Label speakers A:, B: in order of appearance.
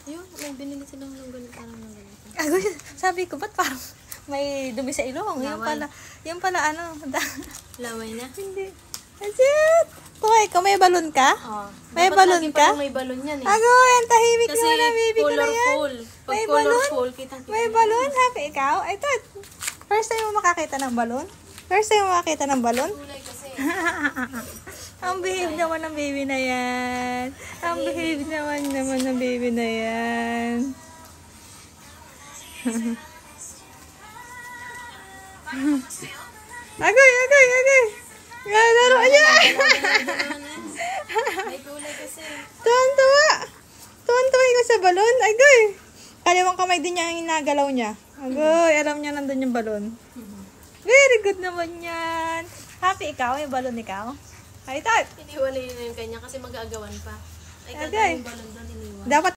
A: Ayun, may binili silang ng ganito. Parang ng ganito.
B: Agoy, sabi ko, ba't parang may dumi sa ilong? Yung pala ano.
A: Laway na?
B: Hindi. Ajit! Tuway ka, may balon ka?
A: Oh.
B: May
A: Dapat
B: balon
A: lagi
B: ka?
A: parang may balon yan eh.
B: Agoy, ang tahimik
A: Kasi
B: mo na, baby ko na yan.
A: colorful. Pag
B: May
A: colorful, kitang-kita.
B: May balon? Happy ikaw? Ito, first time mo makakita ng balon? First time mo makakita ng balon?
A: Kulay kasi.
B: Ang behave naman ng baby na yan. Ang behave naman ng baby na yan. Agoy! Laro niya!
A: May kulay kasi.
B: Tuwan-tuwa! Tuwan-tuwa ko sa balon. Agoy! Kaliwang kamay din niya ang inagalaw niya. Agoy! Alam niya nandun yung balon. Very good naman yan. Happy ikaw? May balon ikaw? Ay, tat!
A: Iniwalay na yung kanya kasi mag-aagawan pa. Ay,
B: Okay.
A: yung balon doon iniwan.
B: Dapat